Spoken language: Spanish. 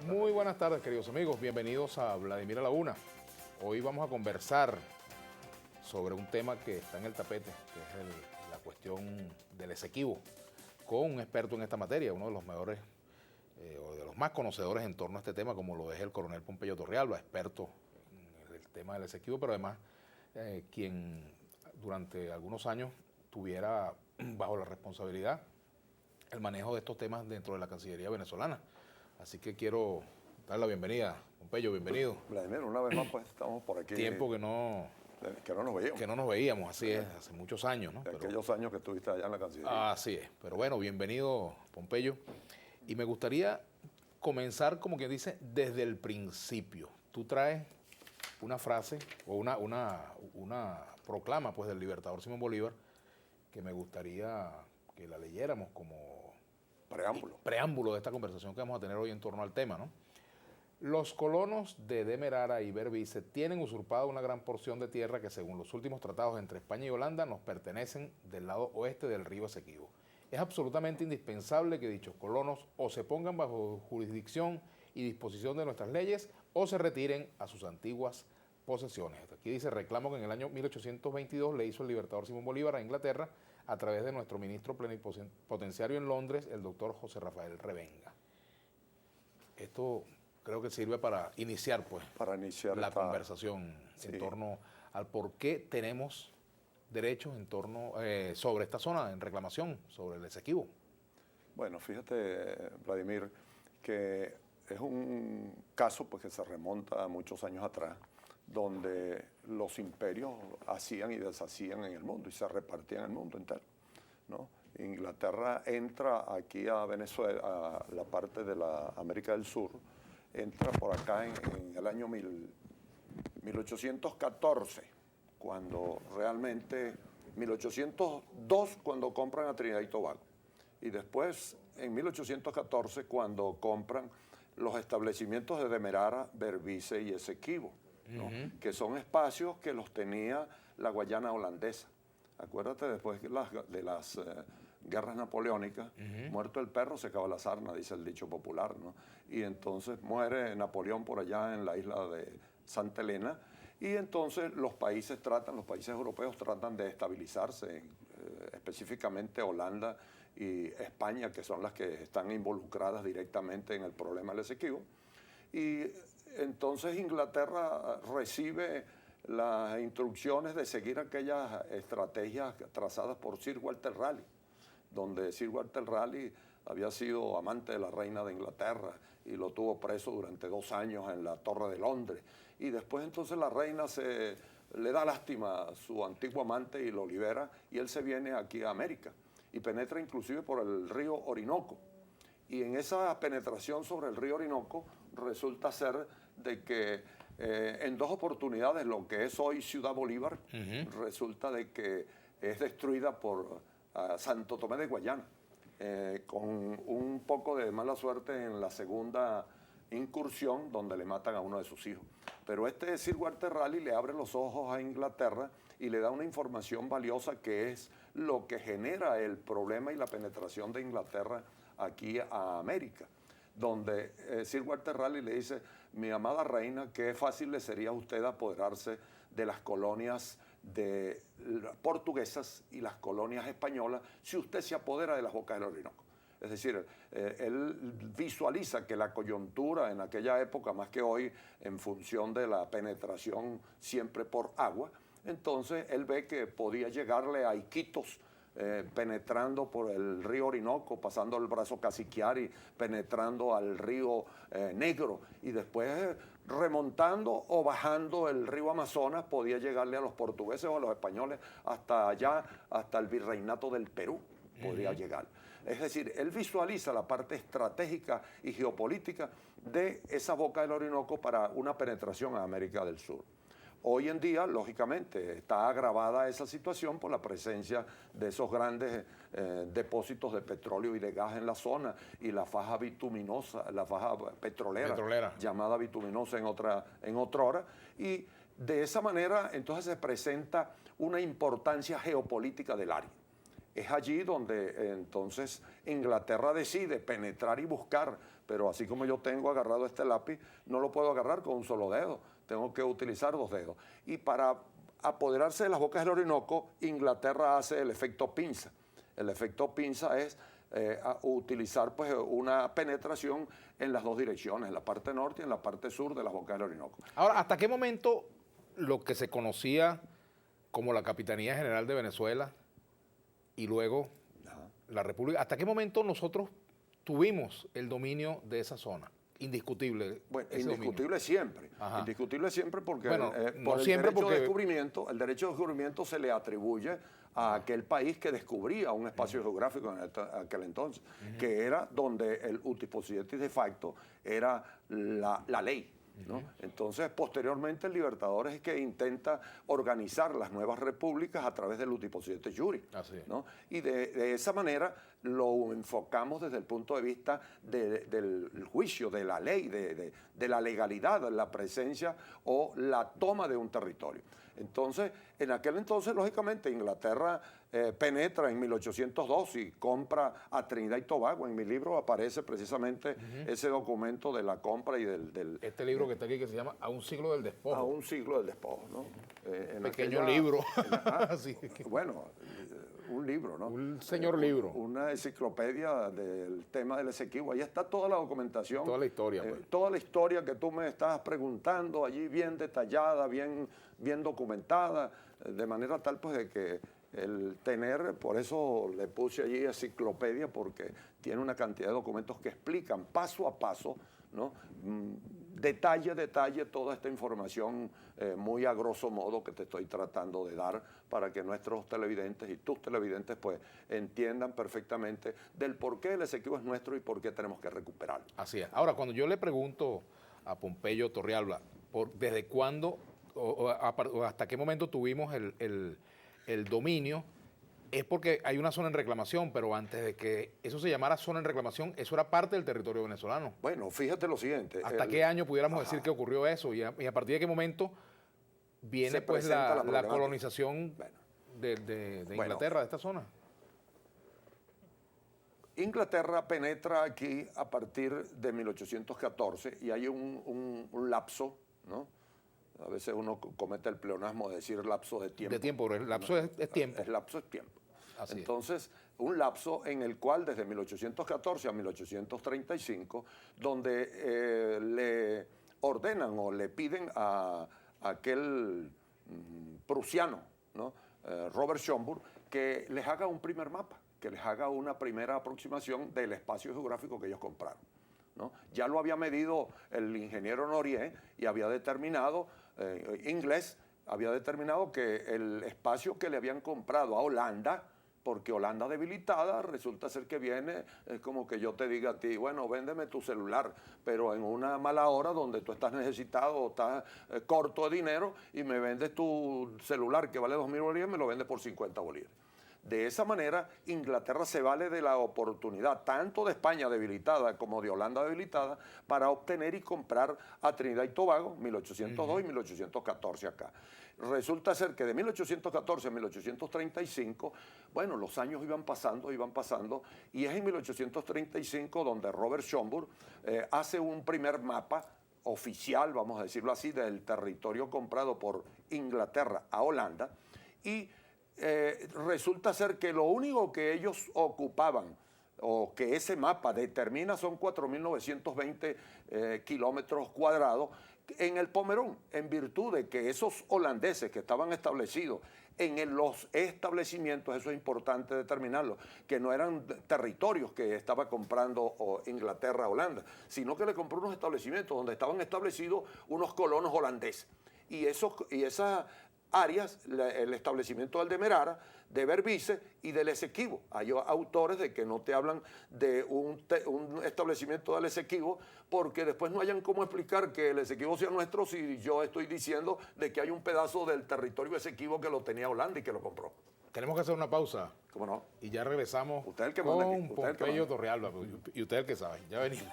Muy buenas tardes, queridos amigos. Bienvenidos a Vladimir a la Una. Hoy vamos a conversar sobre un tema que está en el tapete, que es la cuestión del Esequibo, con un experto en esta materia, uno de los mejores o de los más conocedores en torno a este tema, como lo es el coronel Pompeyo Torrealba, experto en el tema del Esequibo, pero además quien durante algunos años tuviera bajo la responsabilidad el manejo de estos temas dentro de la Cancillería venezolana. Así que quiero dar la bienvenida. Pompeyo, bienvenido. Vladimir, una vez más pues estamos por aquí. Tiempo que no nos veíamos. Que no nos veíamos, así es, hace muchos años, ¿no? De aquellos años que estuviste allá en la Cancillería. Así es, pero bueno, bienvenido, Pompeyo. Y me gustaría comenzar, como quien dice, desde el principio. Tú traes una frase o una proclama pues del libertador Simón Bolívar que me gustaría que la leyéramos como preámbulo de esta conversación que vamos a tener hoy en torno al tema, ¿no? Los colonos de Demerara y Berbice tienen usurpado una gran porción de tierra que, según los últimos tratados entre España y Holanda, nos pertenecen del lado oeste del río Esequibo. Es absolutamente indispensable que dichos colonos o se pongan bajo jurisdicción y disposición de nuestras leyes o se retiren a sus antiguas posesiones. Aquí dice, reclamo que en el año 1822 le hizo el libertador Simón Bolívar a Inglaterra a través de nuestro ministro plenipotenciario en Londres, el doctor José Rafael Revenga. Esto creo que sirve para iniciar pues la conversación en torno al por qué tenemos derechos en torno sobre esta zona en reclamación, sobre el Esequibo. Bueno, fíjate, Vladimir, que es un caso pues, que se remonta a muchos años atrás, donde los imperios hacían y deshacían en el mundo y se repartían en el mundo entero, ¿no? Inglaterra entra aquí a Venezuela, a la parte de la América del Sur, entra por acá en el año 1814, cuando realmente, 1802 cuando compran a Trinidad y Tobago, y después en 1814 cuando compran los establecimientos de Demerara, Berbice y Esequibo, ¿no? Que son espacios que los tenía la Guayana holandesa. Acuérdate, después de las guerras napoleónicas, muerto el perro se acaba la sarna, dice el dicho popular, ¿no? Y entonces muere Napoleón por allá en la isla de Santa Elena, y entonces los países europeos tratan de estabilizarse, específicamente Holanda y España, que son las que están involucradas directamente en el problema del Esequibo. Y entonces Inglaterra recibe las instrucciones de seguir aquellas estrategias trazadas por Sir Walter Raleigh, donde Sir Walter Raleigh había sido amante de la reina de Inglaterra y lo tuvo preso durante 2 años en la Torre de Londres. Y después entonces la reina le da lástima a su antiguo amante y lo libera, y él se viene aquí a América y penetra inclusive por el río Orinoco. Y en esa penetración sobre el río Orinoco resulta ser de que en 2 oportunidades lo que es hoy Ciudad Bolívar resulta de que es destruida por Santo Tomé de Guayana, con un poco de mala suerte en la segunda incursión donde le matan a uno de sus hijos. Pero Sir Walter Raleigh le abre los ojos a Inglaterra y le da una información valiosa que es lo que genera el problema y la penetración de Inglaterra aquí a América, donde Sir Walter Raleigh le dice: mi amada reina, qué fácil le sería a usted apoderarse de las colonias portuguesas y las colonias españolas si usted se apodera de las bocas del Orinoco. Es decir, él visualiza que la coyuntura en aquella época, más que hoy, en función de la penetración siempre por agua, entonces él ve que podía llegarle a Iquitos, penetrando por el río Orinoco, pasando el brazo Cassiquiari, penetrando al río Negro, y después remontando o bajando el río Amazonas podía llegarle a los portugueses o a los españoles hasta allá, hasta el virreinato del Perú podría llegar. Es decir, él visualiza la parte estratégica y geopolítica de esa boca del Orinoco para una penetración a América del Sur. Hoy en día, lógicamente, está agravada esa situación por la presencia de esos grandes depósitos de petróleo y de gas en la zona y la faja bituminosa, la faja petrolera. Llamada bituminosa en otra hora. Y de esa manera, entonces, se presenta una importancia geopolítica del área. Es allí donde entonces Inglaterra decide penetrar y buscar, pero así como yo tengo agarrado este lápiz, no lo puedo agarrar con un solo dedo, tengo que utilizar 2 dedos. Y para apoderarse de las bocas del Orinoco, Inglaterra hace el efecto pinza. El efecto pinza es utilizar pues, una penetración en las 2 direcciones, en la parte norte y en la parte sur de las bocas del Orinoco. Ahora, ¿hasta qué momento lo que se conocía como la Capitanía General de Venezuela y luego la República, hasta qué momento nosotros tuvimos el dominio de esa zona? Indiscutible. Bueno, indiscutible siempre. Ajá. Indiscutible siempre porque no siempre el derecho de descubrimiento se le atribuye a aquel país que descubría un espacio geográfico en aquel entonces, que era donde el utis possidetis de facto era la ley. ¿no? Entonces, posteriormente, el Libertadores es que intenta organizar las nuevas repúblicas a través del utis possidetis juri. ¿no? Y de esa manera lo enfocamos desde el punto de vista del juicio, de la ley, de la legalidad, la presencia o la toma de un territorio. Entonces, en aquel entonces, lógicamente, Inglaterra penetra en 1802 y compra a Trinidad y Tobago. En mi libro aparece precisamente ese documento de la compra y del... Este libro que está aquí que se llama A un siglo del despojo. A un siglo del despojo, ¿no? Pequeño libro. Sí. Bueno, un libro, ¿no? Un señor libro. Una enciclopedia del tema del Esequibo. Ahí está toda la documentación. Toda la historia. Pues. Toda la historia que tú me estás preguntando, allí bien detallada, bien documentada, de manera tal pues de que el tener, por eso le puse allí enciclopedia, porque tiene una cantidad de documentos que explican paso a paso, ¿no? Detalle a detalle toda esta información muy a grosso modo que te estoy tratando de dar para que nuestros televidentes y tus televidentes pues entiendan perfectamente del por qué el Esequibo es nuestro y por qué tenemos que recuperarlo. Así es. Ahora, cuando yo le pregunto a Pompeyo Torrealba, ¿desde cuándo o hasta qué momento tuvimos el dominio? Es porque hay una zona en reclamación, pero antes de que eso se llamara zona en reclamación, eso era parte del territorio venezolano. Bueno, fíjate lo siguiente. ¿Hasta qué año pudiéramos decir que ocurrió eso? Y a partir de qué momento viene pues la colonización de Inglaterra, de esta zona? Inglaterra penetra aquí a partir de 1814 y hay un lapso, ¿no? A veces uno comete el pleonasmo de decir lapso de tiempo. De tiempo, pero el lapso es tiempo. El lapso es tiempo. Así Entonces, un lapso en el cual desde 1814 a 1835, donde le ordenan o le piden a aquel prusiano, ¿no? Robert Schomburg, que les haga un primer mapa, que les haga una primera aproximación del espacio geográfico que ellos compraron, ¿no? Ya lo había medido el ingeniero Norier y había determinado, inglés, había determinado que el espacio que le habían comprado a Holanda, porque Holanda debilitada, resulta ser que viene, es como que yo te diga a ti, bueno, véndeme tu celular, pero en una mala hora donde tú estás necesitado o estás corto de dinero y me vendes tu celular que vale 2.000 bolívares, me lo vendes por 50 bolívares. De esa manera, Inglaterra se vale de la oportunidad, tanto de España debilitada como de Holanda debilitada, para obtener y comprar a Trinidad y Tobago, 1802 y 1814 acá. Resulta ser que de 1814 a 1835, bueno, los años iban pasando, y es en 1835 donde Robert Schomburg hace un primer mapa oficial, vamos a decirlo así, del territorio comprado por Inglaterra a Holanda, y resulta ser que lo único que ellos ocupaban o que ese mapa determina son 4.920 kilómetros cuadrados en el Pomerón, en virtud de que esos holandeses que estaban establecidos en los establecimientos, eso es importante determinarlo, que no eran territorios que estaba comprando Inglaterra a Holanda, sino que le compró unos establecimientos donde estaban establecidos unos colonos holandeses. Y esas áreas, el establecimiento del Demerara, de Berbice y del Esequibo. Hay autores de que no te hablan de un establecimiento del Esequibo porque después no hayan cómo explicar que el Esequibo sea nuestro si yo estoy diciendo de que hay un pedazo del territorio Esequibo que lo tenía Holanda y que lo compró. Tenemos que hacer una pausa. ¿Cómo no? Y ya regresamos usted el que con manda aquí. Pompeyo Torrealba. Y usted el que sabe. Ya venimos.